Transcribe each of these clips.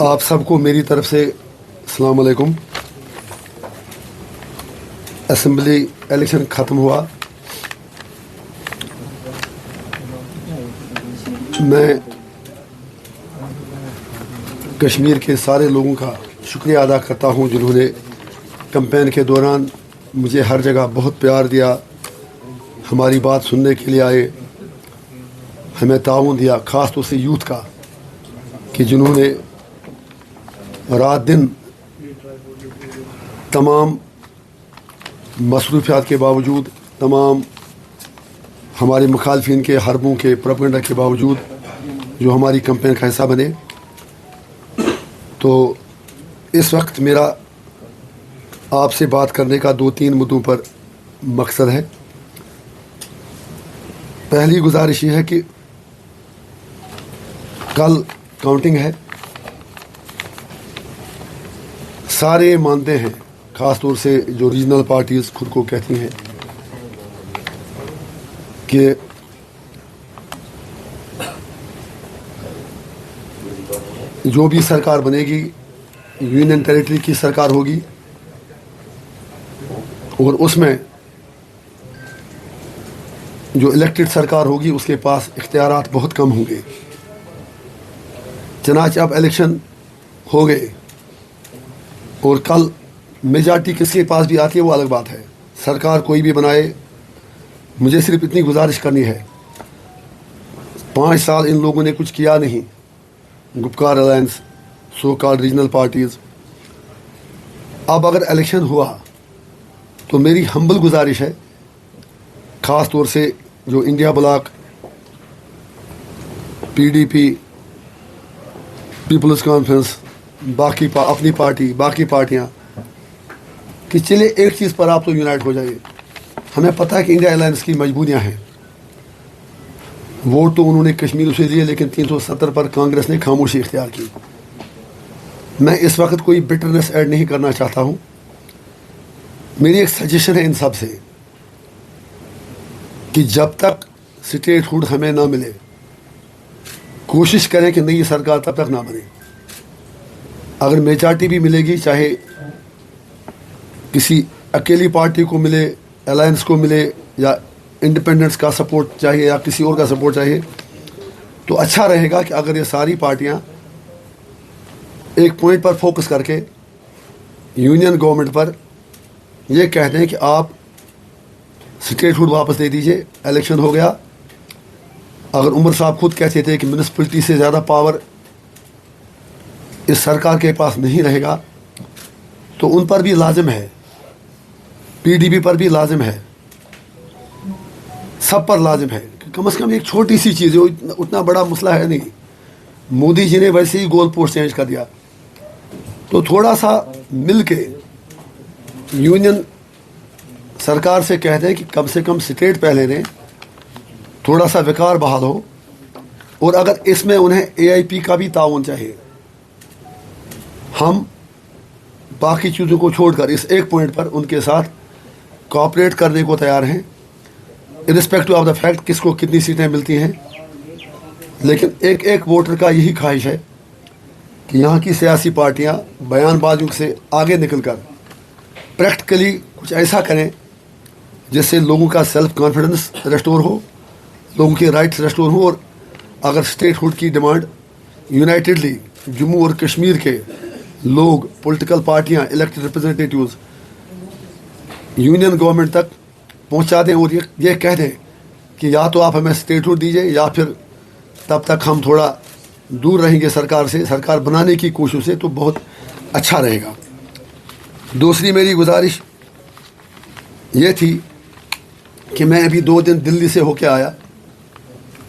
آپ سب کو میری طرف سے السلام علیکم۔ اسمبلی الیکشن ختم ہوا، میں کشمیر کے سارے لوگوں کا شکریہ ادا کرتا ہوں جنہوں نے کمپین کے دوران مجھے ہر جگہ بہت پیار دیا، ہماری بات سننے کے لیے آئے، ہمیں تعاون دیا، خاص طور سے یوتھ کا کہ جنہوں نے رات دن تمام مصروفیات کے باوجود، تمام ہمارے مخالفین کے حربوں کے پروپیگنڈا کے باوجود جو ہماری کمپین کا حصہ بنے۔ تو اس وقت میرا آپ سے بات کرنے کا 2-3 مدعوں پر مقصد ہے۔ پہلی گزارش یہ ہے کہ کل کاؤنٹنگ ہے، سارے مانتے ہیں، خاص طور سے جو ریجنل پارٹیز خود کو کہتی ہیں کہ جو بھی سرکار بنے گی یونین ٹیریٹری کی سرکار ہوگی، اور اس میں جو الیکٹڈ سرکار ہوگی اس کے پاس اختیارات بہت کم ہوں گے۔ چنانچہ اب الیکشن ہو گئے اور کل میجارٹی کس کے پاس بھی آتی ہے وہ الگ بات ہے، سرکار کوئی بھی بنائے، مجھے صرف اتنی گزارش کرنی ہے، 5 سال ان لوگوں نے کچھ کیا نہیں، گپکار الائنس، سو کال ریجنل پارٹیز۔ اب اگر الیکشن ہوا تو میری ہمبل گزارش ہے، خاص طور سے جو India block, P D P, People's Conference, باقی اپنی پارٹی، باقی پارٹیاں، کہ چلے ایک چیز پر آپ تو یونائٹ ہو جائیے۔ ہمیں پتہ ہے کہ انڈیا الائنس کی مجبوریاں ہیں، ووٹ تو انہوں نے کشمیر سے دیے لیکن 370 پر کانگریس نے خاموشی اختیار کی۔ میں اس وقت کوئی بٹرنس ایڈ نہیں کرنا چاہتا ہوں، میری ایک سجیشن ہے ان سب سے کہ جب تک اسٹیٹ ہوڈ ہمیں نہ ملے کوشش کریں کہ نئی سرکار تب تک نہ بنے۔ اگر میجارٹی بھی ملے گی، چاہے کسی اکیلی پارٹی کو ملے، الائنس کو ملے، یا انڈیپینڈنس کا سپورٹ چاہیے یا کسی اور کا سپورٹ چاہیے، تو اچھا رہے گا کہ اگر یہ ساری پارٹیاں ایک پوائنٹ پر فوکس کر کے یونین گورنمنٹ پر یہ کہہ دیں کہ آپ اسٹیٹ ہوڈ واپس دے دیجئے، الیکشن ہو گیا۔ اگر عمر صاحب خود کہتے تھے کہ میونسپلٹی سے زیادہ پاور اس سرکار کے پاس نہیں رہے گا، تو ان پر بھی لازم ہے، پی ڈی پی پر بھی لازم ہے، سب پر لازم ہے کہ کم از کم ایک چھوٹی سی چیز ہے، اتنا بڑا مسئلہ ہے نہیں، مودی جی نے ویسے ہی گول پوسٹ چینج کر دیا، تو تھوڑا سا مل کے یونین سرکار سے کہہ دیں کہ کم سے کم اسٹیٹ پہلے دیں، تھوڑا سا وقار بحال ہو، اور اگر اس میں انہیں اے آئی پی کا بھی تعاون چاہیے، ہم باقی چیزوں کو چھوڑ کر اس ایک پوائنٹ پر ان کے ساتھ کوآپریٹ کرنے کو تیار ہیں، ارسپیکٹو آف دا فیکٹ کس کو کتنی سیٹیں ملتی ہیں۔ لیکن ایک ووٹر کا یہی خواہش ہے کہ یہاں کی سیاسی پارٹیاں بیان بازیوں سے آگے نکل کر پریکٹیکلی کچھ ایسا کریں جس سے لوگوں کا سیلف کانفیڈنس ریسٹور ہو، لوگوں کے رائٹس ریسٹور ہوں، اور اگر اسٹیٹ ہوڈ کی ڈیمانڈ یونائٹڈلی جموں اور کشمیر کے لوگ، پولیٹیکل پارٹیاں، الیکٹڈ ریپرزنٹیٹیوز یونین گورنمنٹ تک پہنچا دیں اور یہ کہہ دیں کہ یا تو آپ ہمیں اسٹیٹ ہوڈ دیجیے یا پھر تب تک ہم تھوڑا دور رہیں گے سرکار سے، سرکار بنانے کی کوشش سے، تو بہت اچھا رہے گا۔ دوسری میری گزارش یہ تھی کہ میں ابھی 2 دن دلی سے ہو کے آیا،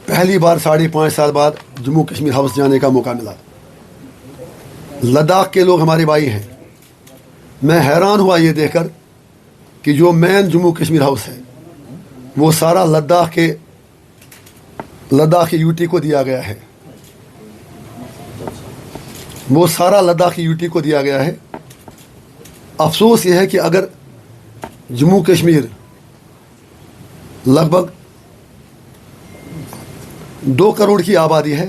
پہلی بار 5.5 سال بعد جموں کشمیر ہاؤس جانے کا موقع ملا۔ لداخ کے لوگ ہمارے بھائی ہیں، میں حیران ہوا یہ دیکھ کر کہ جو مین جموں کشمیر ہاؤس ہے وہ سارا لداخ یو ٹی کو دیا گیا ہے، وہ سارا لداخ یو ٹی کو دیا گیا ہے۔ افسوس یہ ہے کہ اگر جموں کشمیر لگ بھگ 2 کروڑ کی آبادی ہے،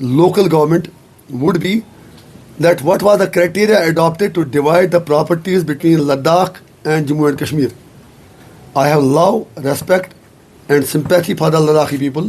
local government would be that what was the criteria adopted to divide the properties between Ladakh and Jammu and Kashmir. I have love, respect and sympathy for the Ladakhi people.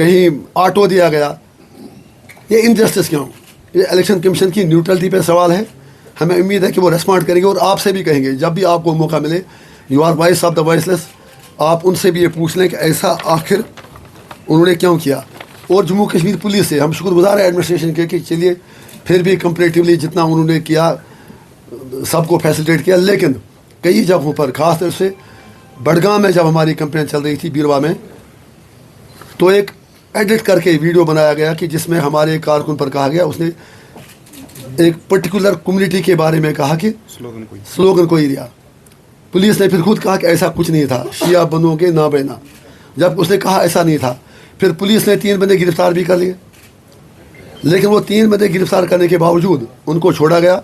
کہیں آٹو دیا گیا. یہ injustice کیوں؟ یہ election commission کی neutrality پہ سوال ہے. ہمیں امید ہے کہ وہ ریسپونڈ کریں گے اور آپ سے بھی کہیں گے جب بھی آپ کو موقع ملے. You are voice of the voiceless. آپ ان سے بھی یہ پوچھ لیں کہ ایسا آخر انہوں نے کیوں کیا. اور جموں کشمیر پولیس سے ہم شکر گزار ہیں ایڈمنسٹریشن کے کہ چلیے پھر بھی کمپیریٹیولی جتنا انہوں نے کیا سب کو فیسیلیٹیٹ کیا. لیکن کئی جگہوں پر خاص طور سے بڈگام میں جب ہماری کمپین چل رہی تھی بیروا میں, تو ایک ایڈٹ کر کے ویڈیو بنایا گیا کہ جس میں ہمارے کارکن پر کہا گیا, اس نے ایک پرٹیکولر کمیونٹی کے بارے میں کہا کہ سلوگن کوئی دیا. پولیس نے پھر خود کہا کہ ایسا کچھ نہیں تھا, شیعہ بنو گے نہ بینا. جب اس نے کہا ایسا نہیں تھا, پھر پولیس نے 3 بندے گرفتار بھی کر لیے. لیکن وہ 3 بندے گرفتار کرنے کے باوجود ان کو چھوڑا گیا,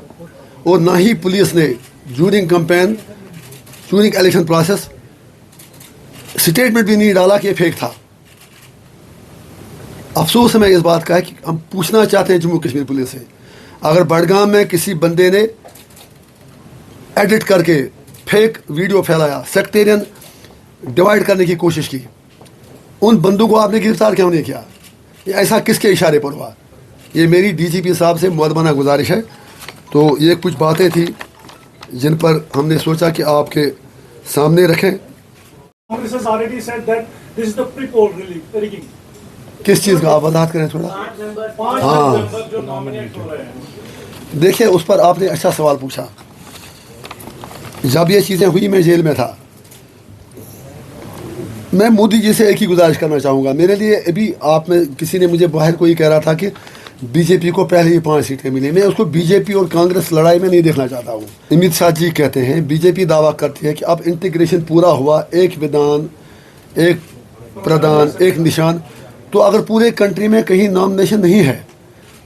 اور نہ ہی پولیس نے جورنگ کمپین جورنگ الیکشن پروسیس اسٹیٹمنٹ بھی نہیں ڈالا کہ یہ فیک تھا. افسوس ہے میں اس بات کا ہے کہ ہم پوچھنا چاہتے ہیں جموں کشمیر پولیس سے, اگر بڈگام میں کسی بندے نے ایڈٹ کر کے فیک ویڈیو پھیلایا, سیکٹیرین ڈیوائڈ کرنے کی کوشش کی, ان بندوں کو آپ نے گرفتار کیوں نہیں کیا؟ یہ ایسا کس کے اشارے پر ہوا؟ یہ میری ڈی جی پی صاحب سے مؤدبانہ گزارش ہے. تو یہ کچھ باتیں تھیں جن پر ہم نے سوچا کہ آپ کے سامنے رکھیں. کس چیز کا آپ وضاحت کریں تھوڑا؟ ہاں دیکھیں, اس پر آپ نے اچھا سوال پوچھا. جب یہ چیزیں ہوئی میں جیل میں تھا. میں مودی جی سے ایک ہی گزارش کرنا چاہوں گا. میرے لیے ابھی آپ میں کسی نے مجھے باہر کوئی کہہ رہا تھا کہ بی جے پی کو پہلے ہی 5 سیٹیں ملی. میں اس کو بی جے پی اور کانگریس لڑائی میں نہیں دیکھنا چاہتا ہوں. امیت شاہ جی کہتے ہیں, بی جے پی دعویٰ کرتی ہے کہ اب انٹیگریشن پورا ہوا, ایک ودان, ایک پردھان, ایک نشان. تو اگر پورے کنٹری میں کہیں نامنیشن نہیں ہے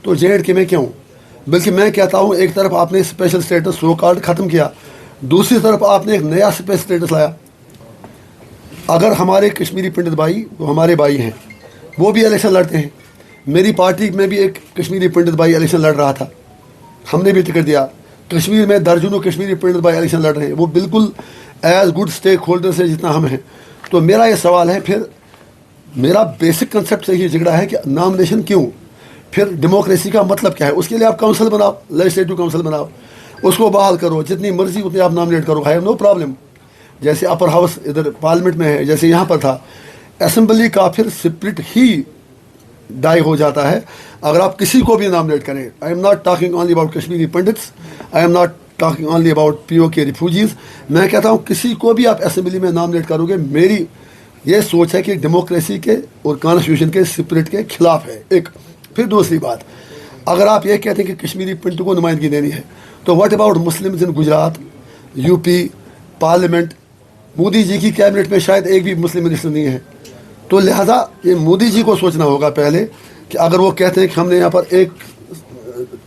تو JNK میں کیوں؟ بلکہ میں کہتا ہوں ایک طرف آپ نے اسپیشل اسٹیٹس سو کارڈ ختم کیا, دوسری طرف آپ نے ایک نیا اسپیشل اسٹیٹس لایا. اگر ہمارے کشمیری پنڈت بھائی, وہ ہمارے بھائی ہیں, وہ بھی الیکشن لڑتے ہیں. میری پارٹی میں بھی ایک کشمیری پنڈت بھائی الیکشن لڑ رہا تھا, ہم نے بھی ٹکٹ دیا. کشمیر میں درجنوں کشمیری پنڈت بھائی الیکشن لڑ رہے ہیں, وہ بالکل ایز گڈ اسٹیک ہولڈر سے جتنا ہم ہیں. تو میرا یہ سوال ہے, پھر میرا بیسک کنسیپٹ سے یہ جھگڑا ہے کہ نامنیشن کیوں؟ پھر ڈیموکریسی کا مطلب کیا ہے؟ اس کے لیے آپ کونسل بناؤ, لیجسلیٹو کونسل بناؤ, اس کو بحال کرو, جتنی مرضی اتنے آپ نامنیٹ کرو, ہے نو پرابلم. جیسے اپر ہاؤس ادھر پارلیمنٹ میں ہے, جیسے یہاں پر تھا. اسمبلی کا پھر سپرٹ ہی ڈائی ہو جاتا ہے اگر آپ کسی کو بھی نامنیٹ کریں. I am not talking only about Kashmiri pandits, I am not talking only about POK refugees. میں کہتا ہوں کسی کو بھی آپ اسمبلی میں نامنیٹ کرو گے, میری یہ سوچ ہے کہ ڈیموکریسی کے اور کانسٹیٹیوشن کے سپرٹ کے خلاف ہے. ایک پھر دوسری بات, اگر آپ یہ کہتے ہیں کہ کشمیری پنڈتوں کو نمائندگی دینی ہے, تو what about Muslims in Gujarat, UP, parliament? Modi ji کی کیبنٹ میں شاید ایک بھی مسلم منسٹر نہیں ہے. تو لہٰذا یہ مودی جی کو سوچنا ہوگا پہلے کہ اگر وہ کہتے ہیں کہ ہم نے یہاں پر ایک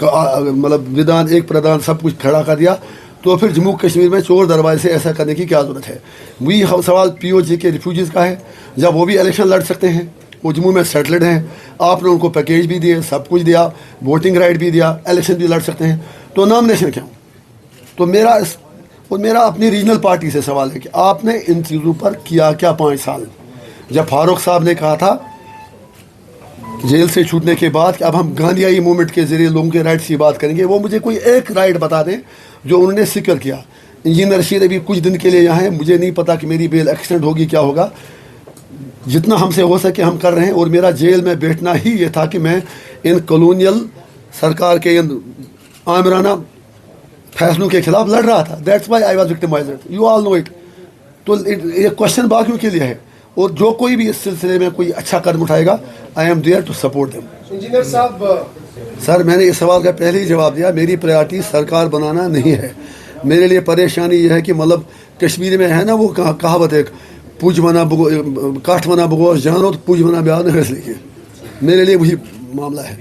مطلب ودان, ایک پردھان, سب کچھ کھڑا کر دیا, تو پھر جموں کشمیر میں چور دروازے سے ایسا کرنے کی کیا ضرورت ہے؟ وہی سوال POK کے ریفیوجیز کا ہے. جب وہ بھی الیکشن لڑ سکتے ہیں, وہ جموں میں سیٹلڈ ہیں, آپ نے ان کو پیکیج بھی دیے, سب کچھ دیا, ووٹنگ رائٹ بھی دیا, الیکشن بھی لڑ سکتے ہیں, تو نامنیشن کیوں؟ تو میرا اپنی ریجنل پارٹی سے سوال ہے کہ آپ نے ان چیزوں پر کیا کیا 5 سال؟ جب فاروق صاحب نے کہا تھا جیل سے چھوٹنے کے بعد کہ اب ہم گاندھیائی موومنٹ کے ذریعے لوگوں کے رائٹس کی بات کریں گے, وہ مجھے کوئی ایک رائٹ بتا دیں جو انہوں نے سیکر کیا. انجینئر رشید ابھی کچھ دن کے لیے یہاں ہیں, مجھے نہیں پتا کہ میری بیل ایکسٹینڈ ہوگی کیا ہوگا. جتنا ہم سے ہو سکے ہم کر رہے ہیں, اور میرا جیل میں بیٹھنا ہی یہ تھا کہ میں ان کالونیل سرکار کے ان آمرانہ فیصلوں کے خلاف لڑ رہا تھا. That's why I was victimized, you all know it. تو یہ کوشچن باقیوں کے لیے ہے, اور جو کوئی بھی اس سلسلے میں کوئی اچھا قدم اٹھائے گا, I am there to support them. Engineer صاحب, سر میں نے اس سوال کا پہلے ہی جواب دیا, میری پریارٹی سرکار بنانا نہیں ہے. میرے لیے پریشانی یہ ہے کہ مطلب کشمیر میں ہے نا وہ کہاوت ایک, پوج منا بگو کاٹھ منا بگوش جانو تو پوج منا بیان فیصلے کی. میرے لیے وہی معاملہ ہے.